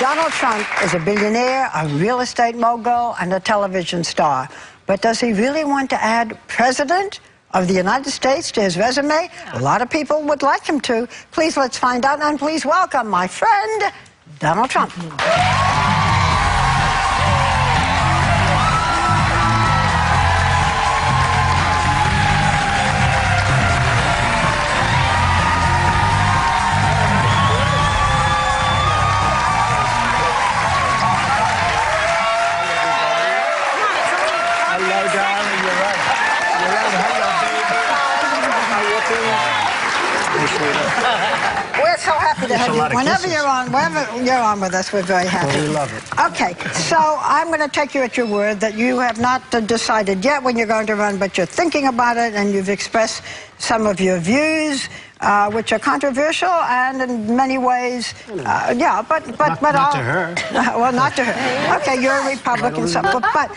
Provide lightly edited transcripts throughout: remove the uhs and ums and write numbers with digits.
Donald Trump is a billionaire, a real estate mogul, and a television star. But does he really want to add President of the United States to his resume? A lot of people would like him to. Please, let's find out, and please welcome my friend, Donald Trump. We're so happy to have you. Whenever you're on with us, we're very happy. Well, we love it. Okay, so I'm going to take you at your word that you have not decided yet when you're going to run, but you're thinking about it, and you've expressed some of your views, which are controversial, and in many ways, yeah, but not to her. Well, not to her. Okay, you're a Republican, so, but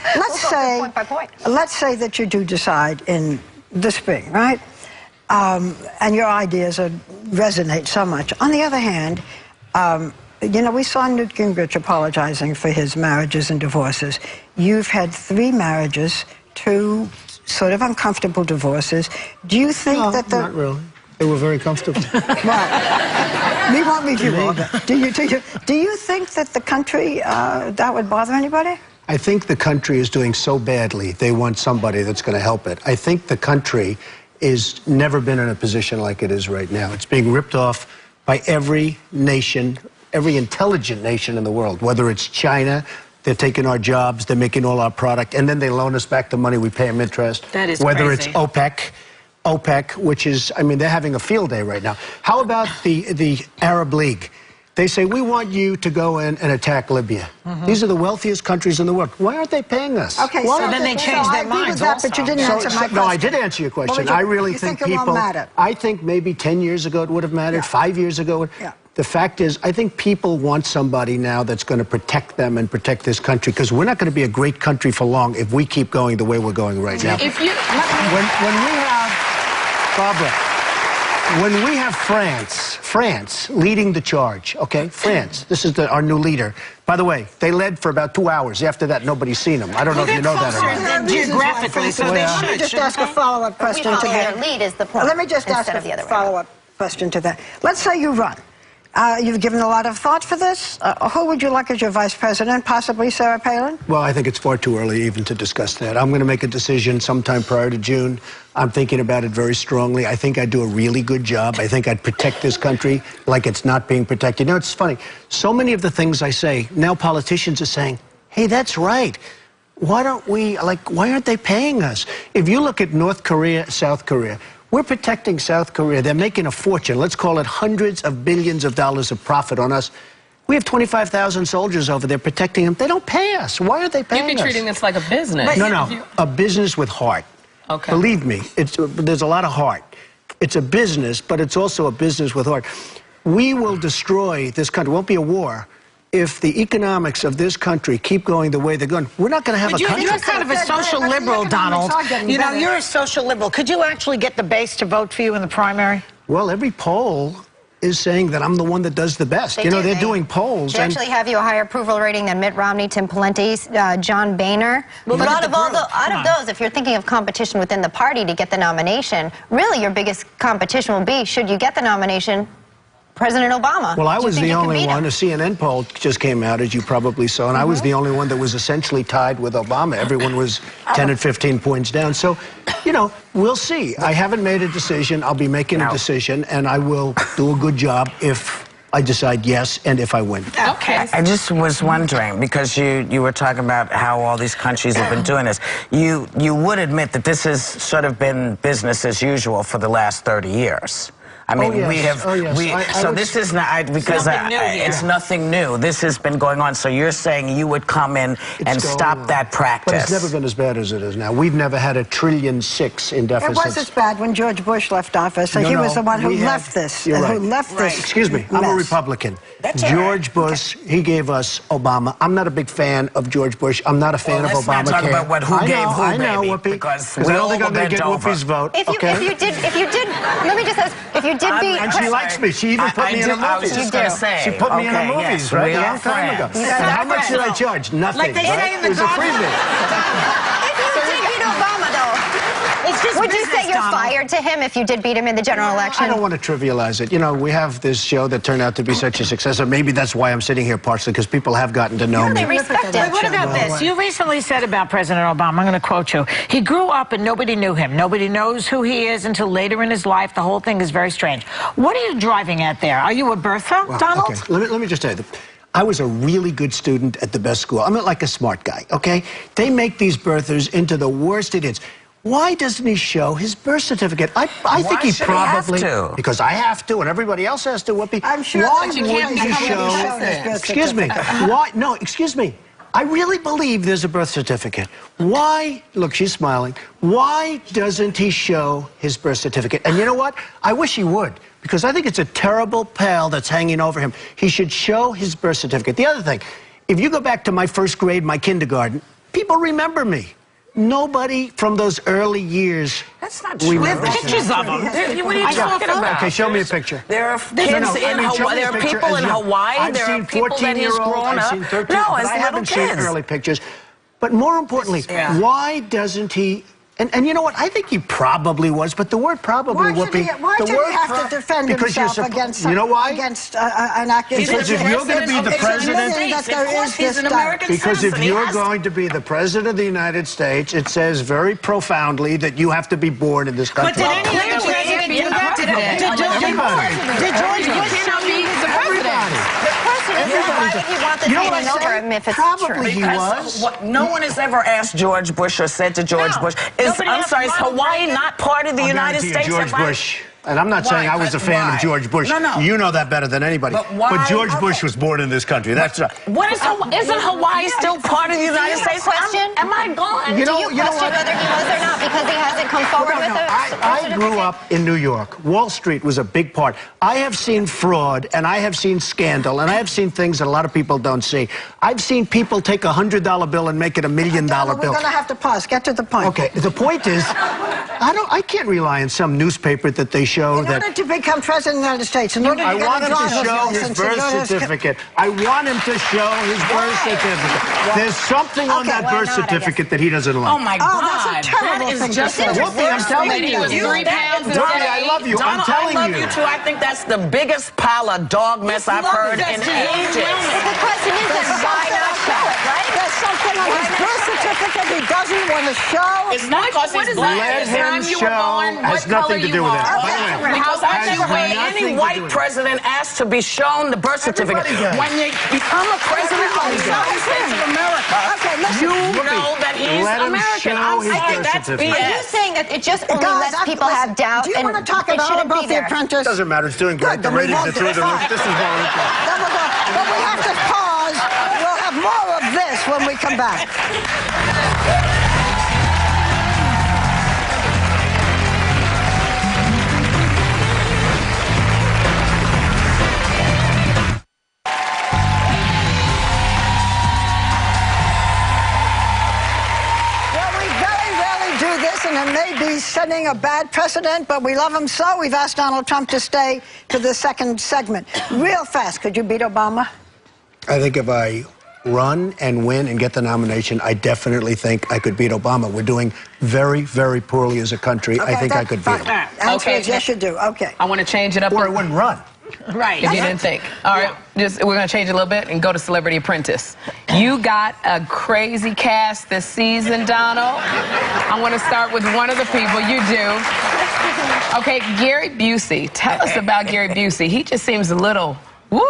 let's say that you do decide in the spring, right? And your ideas resonate so much. On the other hand, you know, we saw Newt Gingrich apologizing for his marriages and divorces. You've had 3 marriages, 2 sort of uncomfortable divorces. Do you think that the... not really. They were very comfortable. Well, we won't review all that. Do you think that the country, that would bother anybody? I think the country is doing so badly, they want somebody that's going to help it. I think the country is never been in a position like it is right now. It's being ripped off by every nation, every intelligent nation in the world, whether it's China. They're taking our jobs, they're making all our product, and then they loan us back the money, we pay them interest. That is whether crazy. It's OPEC, which is, I mean, they're having a field day right now. How about the Arab League? They say, we want you to go in and attack Libya. These are the wealthiest countries in the world. Why aren't they paying us? Okay, so then they changed their minds also. But you didn't answer my question. No, I did answer your question. Well, I really think it people... won't matter? I think maybe 10 years ago it would have mattered, 5 years ago. Yeah. The fact is, I think people want somebody now that's going to protect them and protect this country, because we're not going to be a great country for long if we keep going the way we're going right now. If you... When we have... Barbara... When we have France leading the charge, okay? France, this is our new leader. By the way, they led for about 2 hours. After that, nobody's seen them. I don't know if you know that or not. Geographically, so they Let me just ask a follow-up question to that. Lead is the point. Let me just ask a follow-up question to that. Let's say you run. You've given a lot of thought for this. Who would you like as your vice president? Possibly Sarah Palin? Well, I think it's far too early even to discuss that. I'm going to make a decision sometime prior to June. I'm thinking about it very strongly. I think I'd do a really good job. I think I'd protect this country like it's not being protected. You know, it's funny. So many of the things I say, now politicians are saying, hey, that's right. Why don't we, like, why aren't they paying us? If you look at North Korea, South Korea, we're protecting South Korea. They're making a fortune. Let's call it hundreds of billions of dollars of profit on us. We have 25,000 soldiers over there protecting them. They don't pay us. Why aren't they paying us? You'd be treating this like a business. No, a business with heart. Okay. Believe me, there's a lot of heart. It's a business, but it's also a business with heart. We will destroy this country. It won't be a war. If the economics of this country keep going the way they're going, we're not going to have a country. You're kind of a social liberal, Donald. You know, You're a social liberal. Could you actually get the base to vote for you in the primary? Well, every poll is saying that I'm the one that does the best. You know, they're doing polls. They actually have you a higher approval rating than Mitt Romney, Tim Pawlenty, John Boehner. But out of those, if you're thinking of competition within the party to get the nomination, really your biggest competition will be, should you get the nomination, President Obama. Well, I was the only one. A CNN poll just came out, as you probably saw, and I was the only one that was essentially tied with Obama. Everyone was 10 and 15 points down. So, you know, we'll see. I haven't made a decision. I'll be making a decision, and I will do a good job if I decide yes and if I win. Okay. I just was wondering, because you were talking about how all these countries have been doing this. You would admit that this has sort of been business as usual for the last 30 years. I mean, we have, so this is not, because it's nothing new. This has been going on. So you're saying you would come in and stop that practice. But it's never been as bad as it is now. We've never had $1.6 trillion in deficits. It was as bad when George Bush left office. So he was the one who left this. You're right. Who left this. Excuse me, I'm a Republican. George Bush, he gave us Obama. I'm not a big fan of George Bush. I'm not a fan of Obamacare. Let's not talk about who gave who, I know, baby, Whoopi, because I don't think I'm going to get Whoopi's vote. If you did, let me just ask, if you You did beat. And she likes me. She even put me in her I was movies. just going to say. She put me in her Okay, movies, yes, right? we A are long time ago. friends. And how much did I charge? Nothing. Like they say right? in the It was a Godfather. freebie. If you did beat Obama, though, It's just would you business, say you're Donald. fired to him if you did beat him in the general election? I don't want to trivialize it. You know, we have this show that turned out to be such a success, and maybe that's why I'm sitting here, partially because people have gotten to know No, they me. respect But it. what about this? You recently said about President Obama, I'm going to quote you, he grew up and nobody knew him. Nobody knows who he is until later in his life. The whole thing is very strange. What are you driving at there? Are you a Bertha, Well, Donald? Okay, let me just tell you. I was a really good student at the best school. I'm not like a smart guy, okay? They make these birthers into the worst idiots. Why doesn't he show his birth certificate? I think he should he have probably... to? Because I have to, and everybody else has to. Whoopi. I'm sure Why that you wouldn't can't he become show... a president. Excuse me. Why? No, excuse me. I really believe there's a birth certificate. Why... Look, she's smiling. Why doesn't he show his birth certificate? And you know what? I wish he would. Because I think it's a terrible pall that's hanging over him. He should show his birth certificate. The other thing, if you go back to my first grade, my kindergarten, people remember me. Nobody from those early years. That's not We true. We have remember pictures of him. What are you talking about? Okay, show me a picture. There are kids No, no, in I mean, show Hawaii. me a There are picture people as in young. Hawaii. I've There are seen people that he's 14-year-old, grown I've up. seen 13, No, but it's I little haven't seen kids. early pictures. But more importantly, Yeah. why doesn't he... And you know what? I think he probably was, but the word probably would be... Why the did word he have to defend because you're himself against you know why? against an accusation? Because if you're going to be the president... that there is he's this an doubt. American Because if citizen. He you're has to- going to be the president of the United States, it says very profoundly that you have to be born in this country. But did any other president do that? Did George Bush show you as a president? The question is, why did he want the You know what training I over say? him if it's Probably true? he was. No one has ever asked George Bush or said to George No. Bush, Nobody I'm asked sorry, is Ronald Hawaii Reagan? not part of the I'll United guarantee you States? George If I- Bush. And I'm not Why? saying I was a fan Why? of George Bush. No, no. You know that better than anybody. But why- George Bush Okay. was born in this country. That's right. What is isn't Hawaii still part of the United States? question? Am I gone? You know- Do you question what? whether he was or not because he hasn't come forward with a I grew up in New York. Wall Street was a big part. I have seen fraud, and I have seen scandal, and I have seen things that a lot of people don't see. I've seen people take a $100 bill and make it $1 million We're bill. going to have to pause. Get to the point. Okay, the point is, I can't rely on some newspaper that they show In that... order to become president of the United States, in order to I get want a him to driver's show his license, in birth order to- certificate. I want him to show his birth certificate. There's something on Okay, that why birth not, I guess. certificate that he doesn't like. Oh, my Oh, God. that's a terrible That is thing to just say. the Whoopi, I'm worst telling thing. you. He was 3 pounds a Donnie, day. I love you. I'm Donald, telling I love you. you too. I think that's the biggest pile of dog mess I've heard in ages. The question is then why not show it, right? There's something on his birth certificate he doesn't want to show. It's not because What he's is black. that? It's Let time him you were show born, has what nothing color to do you with that. are. By the way, Because I've I never never heard nothing any to do white with it. president asked to be shown the birth certificate. Everybody does. When you become a president of the United States of America, Okay, listen. you Whoopi, know that he's let him American. show I'm his saying birth that's certificate. Are you BS. saying that it just only Guys, lets people listen, have doubt do you and want to talk it at all shouldn't about be The there? Apprentice? Doesn't matter. It's doing great. Good, The then we ratings won't are do through it. the roof. This is volunteer. Then we'll go. But we have to pause. We'll have more of this when we come back. Well, we very rarely do this, and it may be setting a bad precedent, but we love him so. We've asked Donald Trump to stay to the second segment. Real fast, could you beat Obama? I think if I run and win and get the nomination, I definitely think I could beat Obama. We're doing very, very poorly as a country. I think I could beat him. Answer is yes, you do. Okay. I want to change it up. Or I wouldn't run. Right. If you didn't think. All right, we're going to change it a little bit and go to Celebrity Apprentice. You got a crazy cast this season, Donald. I want to start with one of the people. You do. Okay, Gary Busey. Tell us about Gary Busey. He just seems a little, woo.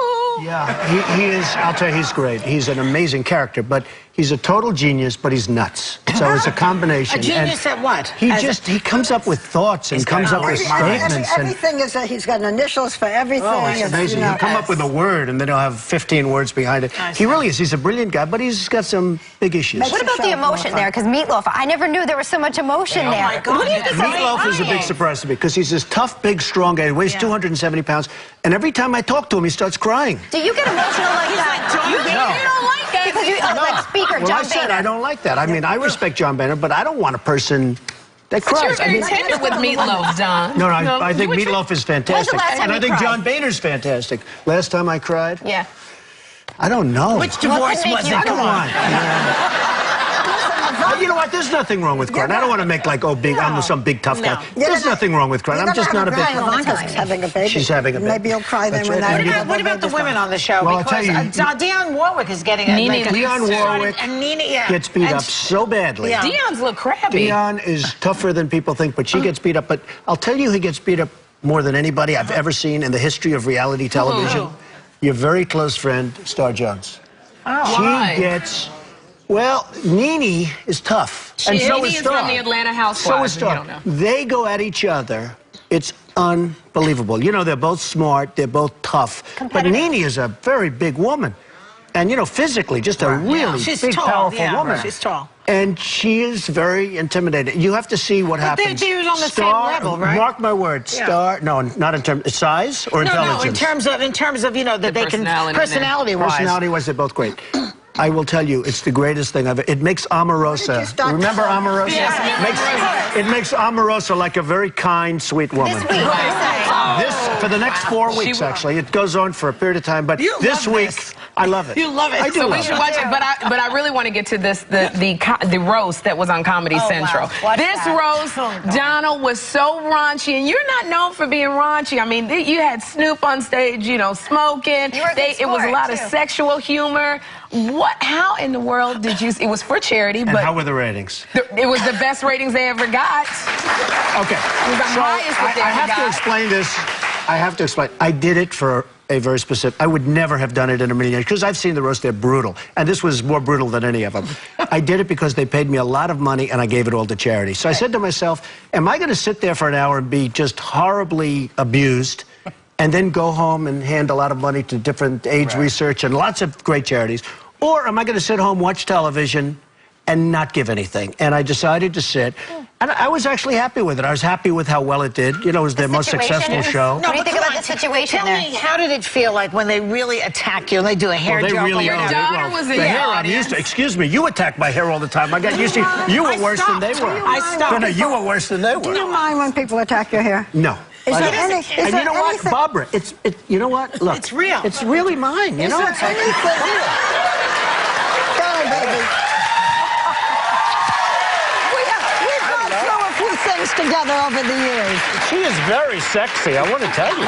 Yeah, he is. I'll tell you, he's great. He's an amazing character, but he's a total genius, but he's nuts. So it's a combination. A genius at what? He comes up with thoughts and comes up with statements. And, Everything is that he's got initials for everything. oh, it's amazing. He'll come up with a word, and then he'll have 15 words behind it. He really is. He's a brilliant guy, but he's got some big issues. What about the emotion there? Because Meatloaf, I never knew there was so much emotion there. my God. What do you think of Meatloaf is a big surprise to me because he's this tough, big, strong guy. He weighs 270 pounds, and every time I talk to him, he starts crying. Do you get emotional like that? You don't like that. Because you, like Speaker Well, John I said Boehner. I don't like that. I mean, I respect John Boehner, but I don't want a person They But you're cry. very tender with Meatloaf, Don. No, I think Meatloaf is fantastic. last time And I you think cried? John Boehner's fantastic. Last time I cried? Yeah. I don't know. Which divorce was it? Come on. You know what? There's nothing wrong with crying. I don't want to make like, oh, big. I'm some big tough guy. There's nothing wrong with crying. I'm just not a big. Ivanka's having a baby. She's having a baby. Maybe you'll cry then That's when right. that. What about the women on the show? Well, I'll tell because you- Dionne Warwick is getting a Dionne Warwick and Nina, yeah. gets beat And up so badly. Yeah. Dion's look crabby. Dionne is tougher than people think, but she gets beat up. But I'll tell you who gets beat up more than anybody I've ever seen in the history of reality television. Your very close friend, Star Jones. Oh. Why? She gets... Well, Nene is tough. And so Nene is is Star. from the Atlanta So Housewives. is Star. You don't know. They go at each other. It's unbelievable. You know, they're both smart. They're both tough. But Nene is a very big woman. And, you know, physically, just a really She's big, tall, powerful yeah, woman. she's tall. And she is very intimidating. You have to see what happens. they was on the same Star, level, right? Mark my words. Yeah. Star, no, not in terms of size or intelligence. No, in terms of you know that they can personality-wise. Personality-wise, they're both great. I will tell you, it's the greatest thing I've. It makes Omarosa. Remember Omarosa? Yes. It makes Omarosa like a very kind, sweet woman. This week, This for the next 4 weeks, actually. It goes on for a period of time, but You this love week, this. I love it. You love it. I do So we love should it. watch it, but I really want to get to this the roast that was on Comedy Central. Watch This that. roast, Donald was so raunchy, and you're not known for being raunchy. I mean, you had Snoop on stage, you know, smoking. You were a good It was a sport, lot of too. sexual humor. How in the world did you? It was for charity, And but how were the ratings? it was the best ratings they ever got. Okay. It was the So highest that they I ever have to got. explain this. I have to explain. I did it for a very specific. I would never have done it in a million years because I've seen the roast. They're brutal, and this was more brutal than any of them. I did it because they paid me a lot of money, and I gave it all to charity. So I said to myself, "Am I going to sit there for an hour and be just horribly abused, and then go home and hand a lot of money to different AIDS research and lots of great charities, or am I going to sit home, watch television, and not give anything?" And I decided to sit. And I was actually happy with it. I was happy with how well it did. You know, it was their most successful show. What do you think come about on, the situation Tell there? me, how did it feel like when they really attack you and they do a hair Well, they joke? really or are. whatever? daughter was in the the hair I'm audience. used to. Excuse me, you attack my hair all the time. I got used to. You were worse than they were. I stopped. No, you were worse than they Do you were. mind when people attack your hair? No. Is I there don't. any? Is And there you know what, anything- Barbara? You know what? Look, It's real. It's really mine. You Is know, there it's like anything? Go, baby. We've gone through a few things together over the years. she is very sexy. I want to tell you.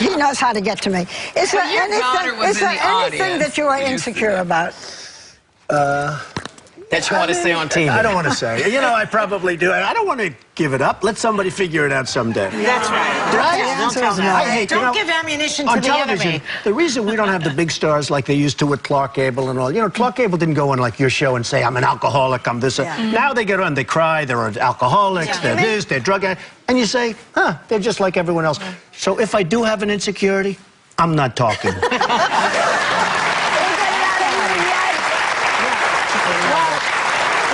He knows how to get to me. Is there your daughter anything? was Is there in the anything audience. that you are insecure about? That you want to say on TV. I don't want to say. You know, I probably do. I don't want to give it up. Let somebody figure it out someday. That's right. Right? The answer is no. I hate, you Don't know, give ammunition to on the television, enemy. the reason we don't have the big stars like they used to with Clark Gable and all, you know, Clark Gable didn't go on like your show and say, I'm an alcoholic, I'm this. Now they get on, they cry, they're alcoholics, they're this, they're drug addicts. And you say, huh, they're just like everyone else. So if I do have an insecurity, I'm not talking.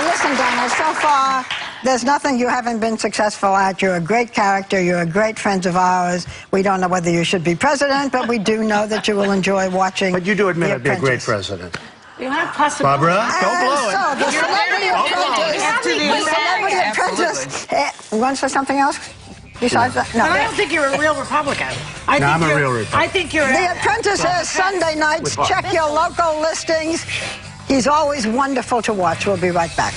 Listen, Donald, so far, there's nothing you haven't been successful at. You're a great character. You're a great friend of ours. We don't know whether you should be president, but we do know that you will enjoy watching. But you do admit The I'd be a great Apprentice. president. You have possibilities. Barbara, don't blow it. So, the Celebrity Apprentice. You want to say something else besides that? No. But I don't think you're a real Republican. I'm a real Republican. I think you're. The Apprentice is Sunday nights. Check your local listings. He's always wonderful to watch. We'll be right back.